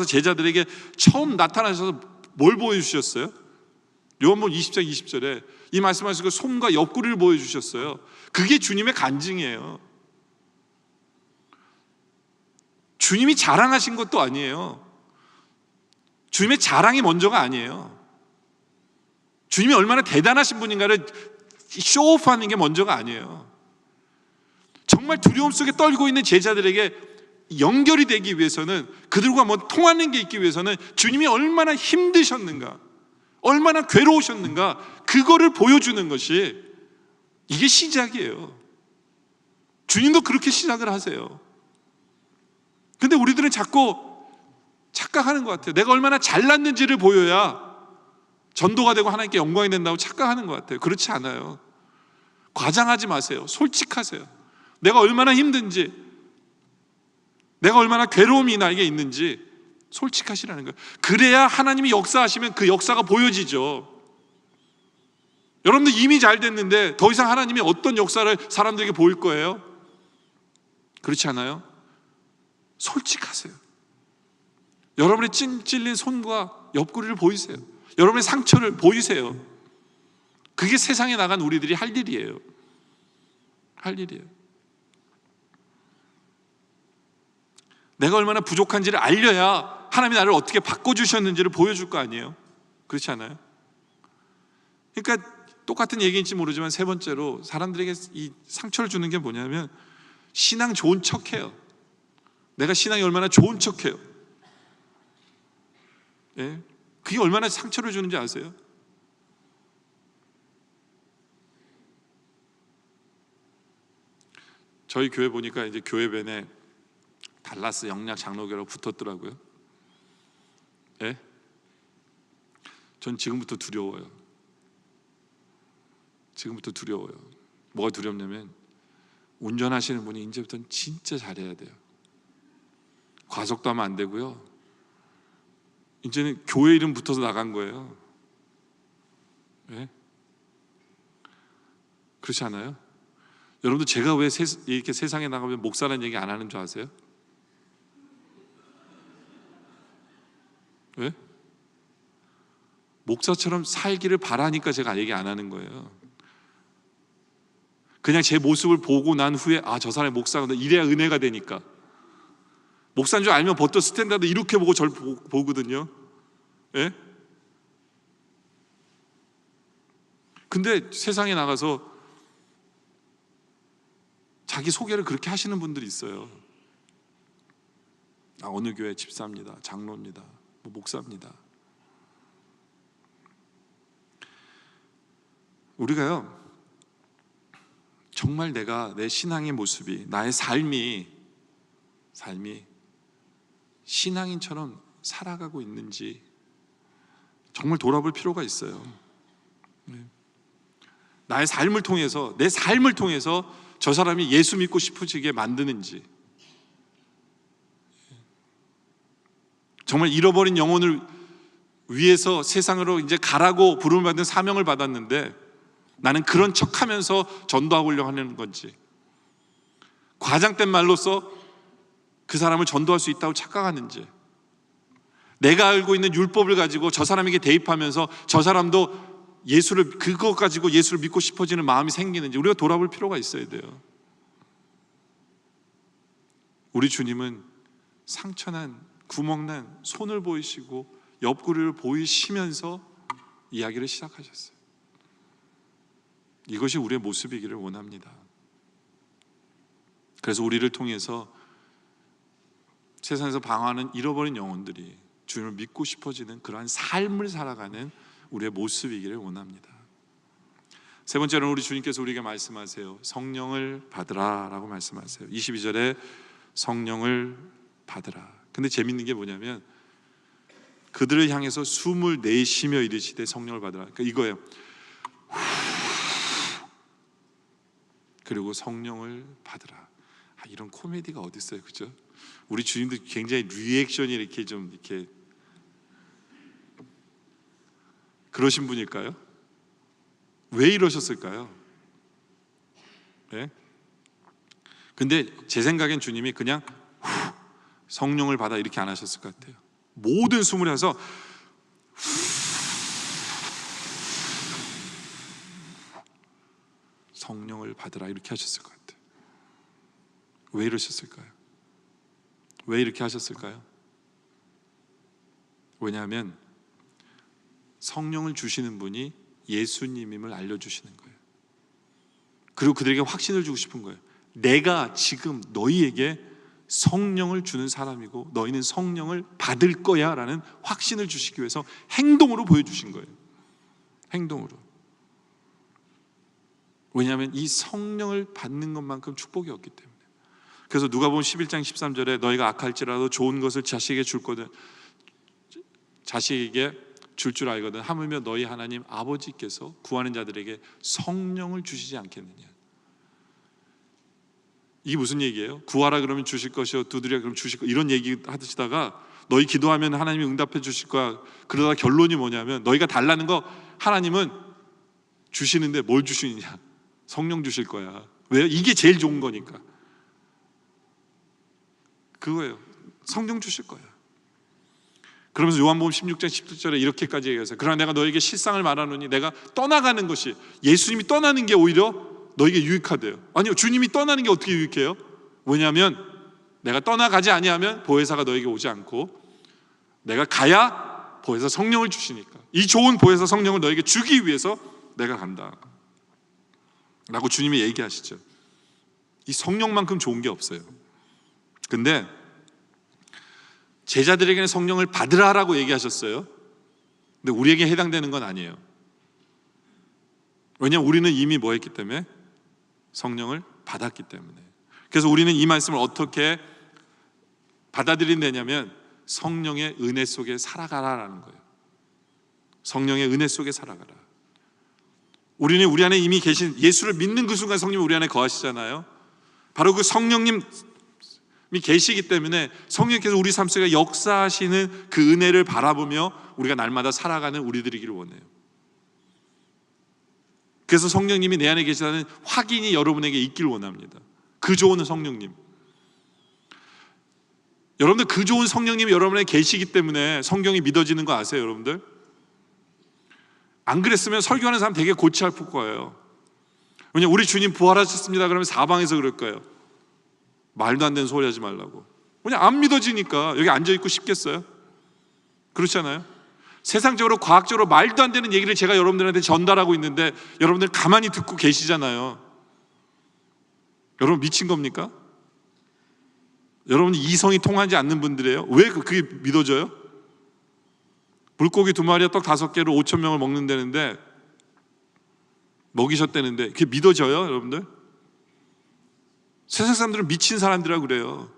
제자들에게 처음 나타나셔서 뭘 보여주셨어요? 요한복음 20장 20절에 이 말씀하시고 손과 옆구리를 보여주셨어요. 그게 주님의 간증이에요. 주님이 자랑하신 것도 아니에요. 주님의 자랑이 먼저가 아니에요. 주님이 얼마나 대단하신 분인가를 쇼오프하는 게 먼저가 아니에요. 정말 두려움 속에 떨고 있는 제자들에게 연결이 되기 위해서는, 그들과 뭐 통하는 게 있기 위해서는 주님이 얼마나 힘드셨는가, 얼마나 괴로우셨는가, 그거를 보여주는 것이 이게 시작이에요. 주님도 그렇게 시작을 하세요. 근데 우리들은 자꾸 착각하는 것 같아요. 내가 얼마나 잘났는지를 보여야 전도가 되고 하나님께 영광이 된다고 착각하는 것 같아요. 그렇지 않아요. 과장하지 마세요. 솔직하세요. 내가 얼마나 힘든지, 내가 얼마나 괴로움이 나에게 있는지 솔직하시라는 거예요. 그래야 하나님이 역사하시면 그 역사가 보여지죠. 여러분들 이미 잘 됐는데 더 이상 하나님이 어떤 역사를 사람들에게 보일 거예요? 그렇지 않아요? 솔직하세요. 여러분의 찔린 손과 옆구리를 보이세요. 여러분의 상처를 보이세요. 그게 세상에 나간 우리들이 할 일이에요. 내가 얼마나 부족한지를 알려야 하나님이 나를 어떻게 바꿔주셨는지를 보여줄 거 아니에요? 그렇지 않아요? 그러니까 똑같은 얘기인지 모르지만 세 번째로 사람들에게 이 상처를 주는 게 뭐냐면 신앙 좋은 척해요. 내가 신앙이 얼마나 좋은 척해요. 예? 그게 얼마나 상처를 주는지 아세요? 저희 교회 보니까 이제 교회변에 달라스 영락 장로교라고 붙었더라고요. 예? 전 지금부터 두려워요. 뭐가 두렵냐면 운전하시는 분이 이제부터는 진짜 잘해야 돼요. 과속도 하면 안 되고요. 이제는 교회 이름 붙어서 나간 거예요. 예? 그렇지 않아요? 여러분들 제가 왜 이렇게 세상에 나가면 목사라는 얘기 안 하는 줄 아세요? 왜? 목사처럼 살기를 바라니까 제가 얘기 안 하는 거예요. 그냥 제 모습을 보고 난 후에 저 사람이 목사구나, 이래야 은혜가 되니까. 목사인 줄 알면 버터 스탠다드 이렇게 보고 절 보거든요. 예? 근데 세상에 나가서 자기 소개를 그렇게 하시는 분들이 있어요. 어느 교회 집사입니다, 장로입니다, 목사입니다. 우리가요, 정말 내 신앙의 모습이, 나의 삶이 신앙인처럼 살아가고 있는지 정말 돌아볼 필요가 있어요. 나의 삶을 통해서, 내 삶을 통해서 저 사람이 예수 믿고 싶어지게 만드는지, 정말 잃어버린 영혼을 위해서 세상으로 이제 가라고 부름을 받은 사명을 받았는데 나는 그런 척하면서 전도하려고 하는 건지, 과장된 말로써 그 사람을 전도할 수 있다고 착각하는지, 내가 알고 있는 율법을 가지고 저 사람에게 대입하면서 저 사람도 그거 가지고 예수를 믿고 싶어지는 마음이 생기는지 우리가 돌아볼 필요가 있어야 돼요. 우리 주님은 상처난, 구멍난 손을 보이시고 옆구리를 보이시면서 이야기를 시작하셨어요. 이것이 우리의 모습이기를 원합니다. 그래서 우리를 통해서 세상에서 방황하는 잃어버린 영혼들이 주님을 믿고 싶어지는 그러한 삶을 살아가는 우리의 모습이기를 원합니다. 세 번째로는 우리 주님께서 우리에게 말씀하세요. 성령을 받으라 라고 말씀하세요. 22절에 성령을 받으라. 근데 재밌는 게 뭐냐면 그들을 향해서 숨을 내쉬며 이르시되 성령을 받으라. 그러니까 이거예요. 그리고 성령을 받으라. 이런 코미디가 어디 있어요, 그죠? 우리 주님도 굉장히 리액션이 이렇게 좀 이렇게 그러신 분일까요? 왜 이러셨을까요? 네? 근데 제 생각엔 주님이 그냥 성령을 받아 이렇게 안 하셨을 것 같아요. 모든 숨을 해서 성령을 받으라 이렇게 하셨을 것 같아요. 왜 이러셨을까요? 왜 이렇게 하셨을까요? 왜냐하면 성령을 주시는 분이 예수님임을 알려주시는 거예요. 그리고 그들에게 확신을 주고 싶은 거예요. 내가 지금 너희에게 성령을 주는 사람이고 너희는 성령을 받을 거야 라는 확신을 주시기 위해서 행동으로 보여주신 거예요. 행동으로. 왜냐하면 이 성령을 받는 것만큼 축복이 없기 때문에. 그래서 누가복음 11장 13절에 너희가 악할지라도 좋은 것을 자식에게 줄 줄 알거든 하물며 너희 하나님 아버지께서 구하는 자들에게 성령을 주시지 않겠느냐. 이게 무슨 얘기예요? 구하라 그러면 주실 것이요 두드리라 그러면 주실 것, 이런 얘기 하시다가 너희 기도하면 하나님이 응답해 주실 거야. 그러다 결론이 뭐냐면 너희가 달라는 거 하나님은 주시는데 뭘 주시느냐? 성령 주실 거야. 왜요? 이게 제일 좋은 거니까. 그거예요. 성령 주실 거야. 그러면서 요한복음 16장 17절에 이렇게까지 얘기하세요. 그러나 내가 너에게 실상을 말하노니 내가 떠나가는 것이, 예수님이 떠나는 게 오히려 너에게 유익하대요. 아니요, 주님이 떠나는 게 어떻게 유익해요? 왜냐하면 내가 떠나가지 아니하면 보혜사가 너에게 오지 않고 내가 가야 보혜사 성령을 주시니까 이 좋은 보혜사 성령을 너에게 주기 위해서 내가 간다 라고 주님이 얘기하시죠. 이 성령만큼 좋은 게 없어요. 근데 제자들에게는 성령을 받으라라고 얘기하셨어요. 근데 우리에게 해당되는 건 아니에요. 왜냐하면 우리는 이미 뭐 했기 때문에? 성령을 받았기 때문에. 그래서 우리는 이 말씀을 어떻게 받아들인다냐면 성령의 은혜 속에 살아가라라는 거예요. 성령의 은혜 속에 살아가라. 우리는 우리 안에 이미 계신 예수를 믿는 그 순간 성령이 우리 안에 거하시잖아요. 바로 그 성령님이 계시기 때문에 성령께서 우리 삶 속에 역사하시는 그 은혜를 바라보며 우리가 날마다 살아가는 우리들이기를 원해요. 그래서 성령님이 내 안에 계시다는 확인이 여러분에게 있기를 원합니다. 그 좋은 성령님, 여러분들 그 좋은 성령님이 여러분에게 계시기 때문에 성경이 믿어지는 거 아세요, 여러분들? 안 그랬으면 설교하는 사람 되게 골치 아플 거예요. 왜냐면 우리 주님 부활하셨습니다 그러면 사방에서 그럴 거예요. 말도 안 되는 소리 하지 말라고. 그냥 안 믿어지니까 여기 앉아있고 싶겠어요? 그렇잖아요. 세상적으로 과학적으로 말도 안 되는 얘기를 제가 여러분들한테 전달하고 있는데 여러분들 가만히 듣고 계시잖아요. 여러분 미친 겁니까? 여러분 이성이 통하지 않는 분들이에요. 왜 그게 믿어져요? 물고기 2마리와 떡 5개로 5,000명을 먹는다는데, 먹이셨다는데 그게 믿어져요, 여러분들? 세상 사람들은 미친 사람들이라고 그래요.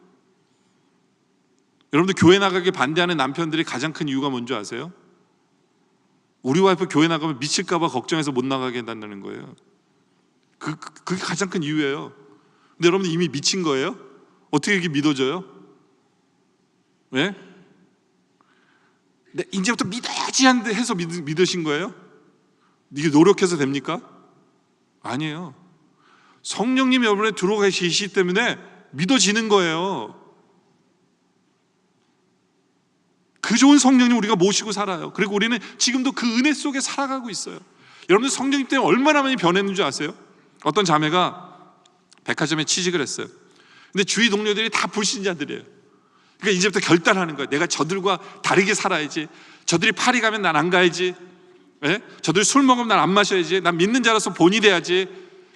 여러분들 교회 나가기 반대하는 남편들이 가장 큰 이유가 뭔지 아세요? 우리 와이프 교회 나가면 미칠까 봐 걱정해서 못 나가게 한다는 거예요. 그게 가장 큰 이유예요. 근데 여러분들 이미 미친 거예요? 어떻게 이게 믿어져요? 왜? 네, 이제부터 믿어야지 해서 믿으신 거예요? 이게 노력해서 됩니까? 아니에요. 성령님이 여러분에 들어와 계시기 때문에 믿어지는 거예요. 그 좋은 성령님 우리가 모시고 살아요. 그리고 우리는 지금도 그 은혜 속에 살아가고 있어요. 여러분들 성령님 때문에 얼마나 많이 변했는 줄 아세요? 어떤 자매가 백화점에 취직을 했어요. 근데 주위 동료들이 다 불신자들이에요. 그러니까 이제부터 결단하는 거예요. 내가 저들과 다르게 살아야지. 저들이 파리 가면 난 안 가야지. 저들이 술 먹으면 난 안 마셔야지. 난 믿는 자로서 본이 돼야지.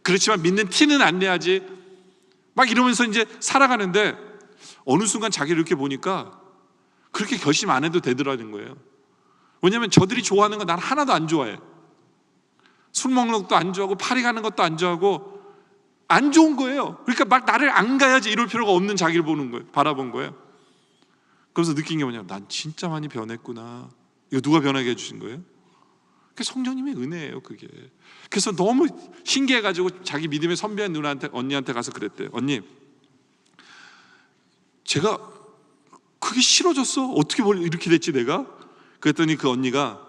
그렇지만 믿는 티는 안 내야지. 막 이러면서 이제 살아가는데 어느 순간 자기를 이렇게 보니까 그렇게 결심 안 해도 되더라는 거예요. 왜냐하면 저들이 좋아하는 거 난 하나도 안 좋아해. 술 먹는 것도 안 좋아하고 파리 가는 것도 안 좋아하고 안 좋은 거예요. 그러니까 막 나를 안 가야지 이럴 필요가 없는 자기를 보는 거예요. 바라본 거예요. 그래서 느낀 게 뭐냐면 난 진짜 많이 변했구나. 이거 누가 변하게 해주신 거예요? 그게 성령님의 은혜예요. 그게. 그래서 너무 신기해가지고 자기 믿음의 선배한 누나한테, 언니한테 가서 그랬대요. 언니, 제가 그게 싫어졌어. 어떻게 이렇게 됐지 내가? 그랬더니 그 언니가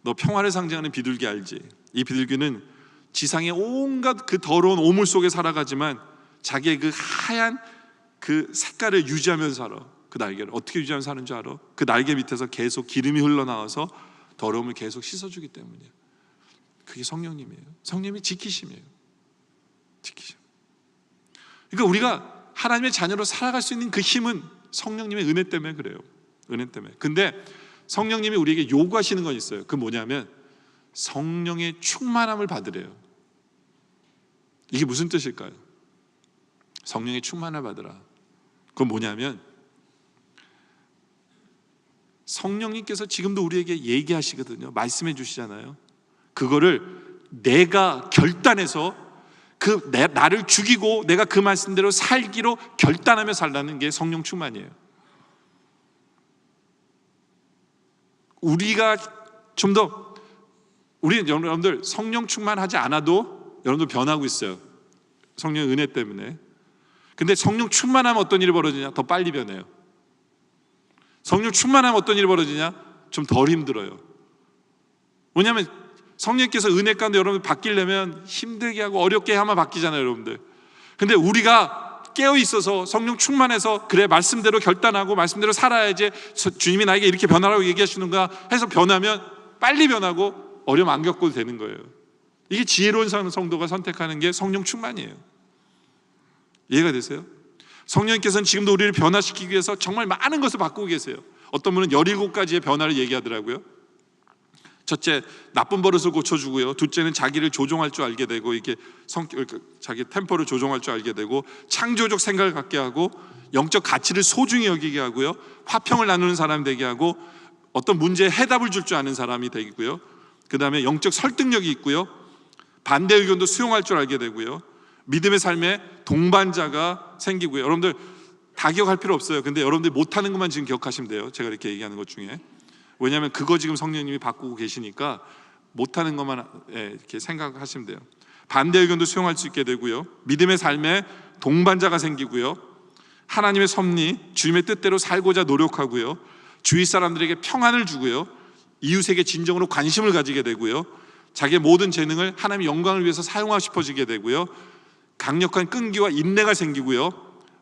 너 평화를 상징하는 비둘기 알지? 이 비둘기는 지상의 온갖 그 더러운 오물 속에 살아가지만 자기의 그 하얀 그 색깔을 유지하면서 살아. 그 날개를 어떻게 유지하면서 사는 줄 알아? 그 날개 밑에서 계속 기름이 흘러나와서 더러움을 계속 씻어주기 때문이에요. 그게 성령님이에요. 성령님이 지키심이에요. 지키심. 그러니까 우리가 하나님의 자녀로 살아갈 수 있는 그 힘은 성령님의 은혜 때문에 그래요. 은혜 때문에. 근데 성령님이 우리에게 요구하시는 건 있어요. 그 뭐냐면 성령의 충만함을 받으래요. 이게 무슨 뜻일까요? 성령의 충만함을 받으라. 그건 뭐냐면 성령님께서 지금도 우리에게 얘기하시거든요. 말씀해 주시잖아요. 그거를 내가 결단해서 나를 죽이고 내가 그 말씀대로 살기로 결단하며 살라는 게 성령 충만이에요. 우리가 좀 더 우리 여러분들 성령 충만하지 않아도 여러분들 변하고 있어요. 성령 은혜 때문에. 근데 성령 충만하면 어떤 일이 벌어지냐? 더 빨리 변해요. 성령 충만하면 어떤 일이 벌어지냐? 좀 덜 힘들어요. 왜냐하면 성령께서 은혜 가운데 여러분 바뀌려면 힘들게 하고 어렵게 하면 바뀌잖아요, 여러분들. 근데 우리가 깨어 있어서 성령 충만해서 그래 말씀대로 결단하고 말씀대로 살아야지 주님이 나에게 이렇게 변하라고 얘기하시는가 해서 변하면 빨리 변하고 어려움 안 겪어도 되는 거예요. 이게 지혜로운 성도가 선택하는 게 성령 충만이에요. 이해가 되세요? 성령님께서는 지금도 우리를 변화시키기 위해서 정말 많은 것을 바꾸고 계세요. 어떤 분은 17가지의 변화를 얘기하더라고요. 첫째, 나쁜 버릇을 고쳐주고요. 둘째는 자기를 조종할 줄 알게 되고 이게 자기 템포를 조종할 줄 알게 되고 창조적 생각을 갖게 하고 영적 가치를 소중히 여기게 하고요. 화평을 나누는 사람이 되게 하고 어떤 문제에 해답을 줄 아는 사람이 되고요. 그 다음에 영적 설득력이 있고요. 반대 의견도 수용할 줄 알게 되고요. 믿음의 삶에 동반자가 생기고요. 여러분들 다 기억할 필요 없어요. 근데 여러분들 못하는 것만 지금 기억하시면 돼요. 제가 이렇게 얘기하는 것 중에. 왜냐하면 그거 지금 성령님이 바꾸고 계시니까 못하는 것만 이렇게 생각하시면 돼요. 반대 의견도 수용할 수 있게 되고요. 믿음의 삶에 동반자가 생기고요. 하나님의 섭리, 주님의 뜻대로 살고자 노력하고요. 주위 사람들에게 평안을 주고요. 이웃에게 진정으로 관심을 가지게 되고요. 자기의 모든 재능을 하나님의 영광을 위해서 사용하고 싶어지게 되고요. 강력한 끈기와 인내가 생기고요.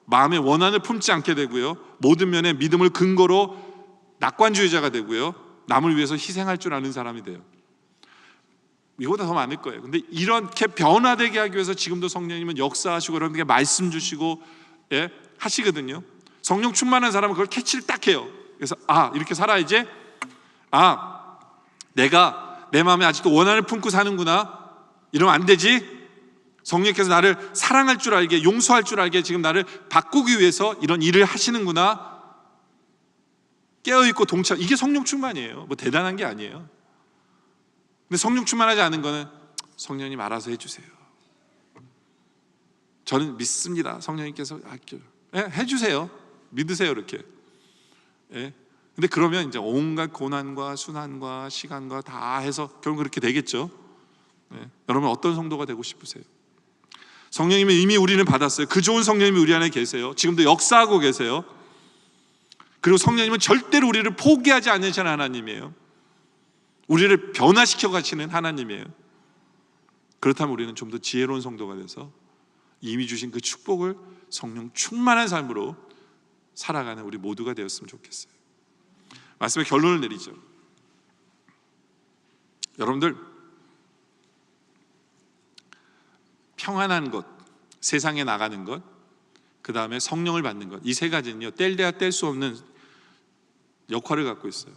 마음의 원한을 품지 않게 되고요. 모든 면에 믿음을 근거로 낙관주의자가 되고요. 남을 위해서 희생할 줄 아는 사람이 돼요. 이거보다 더 많을 거예요. 근데 이렇게 변화되게 하기 위해서 지금도 성령님은 역사하시고 여러분에게 말씀 주시고 하시거든요. 성령 충만한 사람은 그걸 캐치를 딱 해요. 그래서 이렇게 살아야지. 내가 내 마음에 아직도 원한을 품고 사는구나. 이러면 안 되지. 성령께서 나를 사랑할 줄 알게, 용서할 줄 알게 지금 나를 바꾸기 위해서 이런 일을 하시는구나. 깨어있고 동참. 이게 성령 충만이에요. 뭐 대단한 게 아니에요. 근데 성령 충만하지 않은 거는 성령님 알아서 해주세요. 저는 믿습니다. 성령님께서 해주세요. 믿으세요. 이렇게. 근데 그러면 이제 온갖 고난과 순환과 시간과 다 해서 결국 그렇게 되겠죠. 여러분 어떤 성도가 되고 싶으세요? 성령님이 이미 우리는 받았어요. 그 좋은 성령님이 우리 안에 계세요. 지금도 역사하고 계세요. 그리고 성령님은 절대로 우리를 포기하지 않으시는 하나님이에요. 우리를 변화시켜 가시는 하나님이에요. 그렇다면 우리는 좀 더 지혜로운 성도가 돼서 이미 주신 그 축복을 성령 충만한 삶으로 살아가는 우리 모두가 되었으면 좋겠어요. 말씀의 결론을 내리죠. 여러분들 평안한 것, 세상에 나가는 것, 그 다음에 성령을 받는 것, 이 세 가지는요 뗄래야 뗄 수 없는 역할을 갖고 있어요.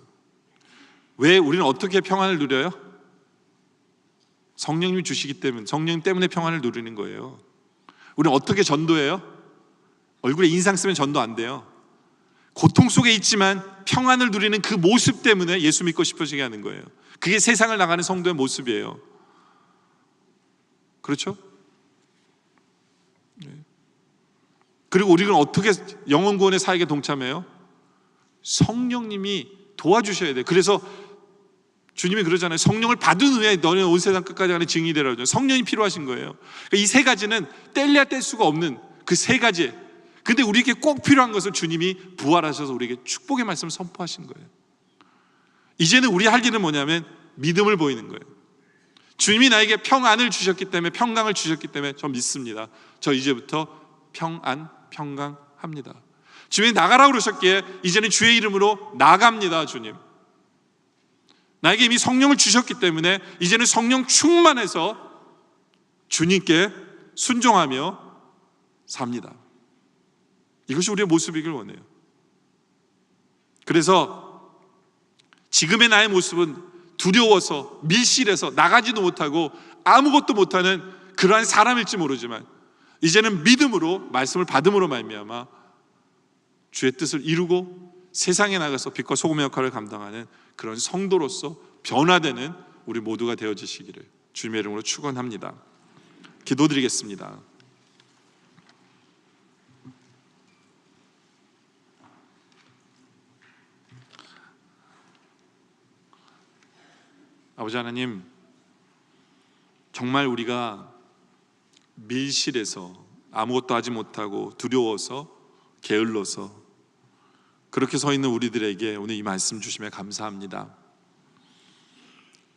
왜 우리는 어떻게 평안을 누려요? 성령님이 주시기 때문에, 성령 때문에 평안을 누리는 거예요. 우리는 어떻게 전도해요? 얼굴에 인상 쓰면 전도 안 돼요. 고통 속에 있지만 평안을 누리는 그 모습 때문에 예수 믿고 싶어지게 하는 거예요. 그게 세상을 나가는 성도의 모습이에요. 그렇죠? 그리고 우리는 어떻게 영혼 구원의 사역에 동참해요? 성령님이 도와주셔야 돼요. 그래서 주님이 그러잖아요. 성령을 받은 후에 너는 온 세상 끝까지 가는 증인이 되라고. 성령이 필요하신 거예요. 이 세 가지는 뗄래야 뗄 수가 없는 그 세 가지. 근데 우리에게 꼭 필요한 것을 주님이 부활하셔서 우리에게 축복의 말씀을 선포하신 거예요. 이제는 우리 할 일은 뭐냐면 믿음을 보이는 거예요. 주님이 나에게 평안을 주셨기 때문에, 평강을 주셨기 때문에 저 믿습니다. 저 이제부터 평강합니다. 주님이 나가라고 그러셨기에 이제는 주의 이름으로 나갑니다. 주님, 나에게 이미 성령을 주셨기 때문에 이제는 성령 충만해서 주님께 순종하며 삽니다. 이것이 우리의 모습이길 원해요. 그래서 지금의 나의 모습은 두려워서 밀실해서 나가지도 못하고 아무것도 못하는 그러한 사람일지 모르지만 이제는 믿음으로 말씀을 받음으로 말미암아 주의 뜻을 이루고 세상에 나가서 빛과 소금의 역할을 감당하는 그런 성도로서 변화되는 우리 모두가 되어지시기를 주님의 이름으로 축원합니다. 기도드리겠습니다. 아버지 하나님, 정말 우리가 밀실에서 아무것도 하지 못하고 두려워서 게을러서 그렇게 서 있는 우리들에게 오늘 이 말씀 주심에 감사합니다.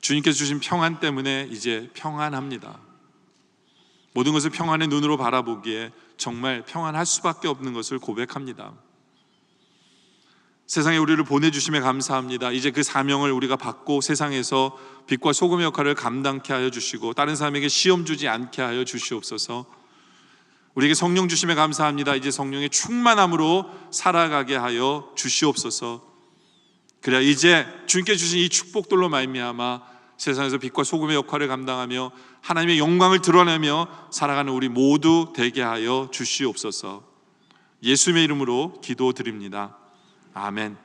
주님께서 주신 평안 때문에 이제 평안합니다. 모든 것을 평안의 눈으로 바라보기에 정말 평안할 수밖에 없는 것을 고백합니다. 세상에 우리를 보내주심에 감사합니다. 이제 그 사명을 우리가 받고 세상에서 빛과 소금의 역할을 감당케 하여 주시고 다른 사람에게 시험 주지 않게 하여 주시옵소서. 우리에게 성령 주심에 감사합니다. 이제 성령의 충만함으로 살아가게 하여 주시옵소서. 그래야 이제 주님께 주신 이 축복들로 말미암아 세상에서 빛과 소금의 역할을 감당하며 하나님의 영광을 드러내며 살아가는 우리 모두 되게 하여 주시옵소서. 예수님의 이름으로 기도드립니다. 아멘.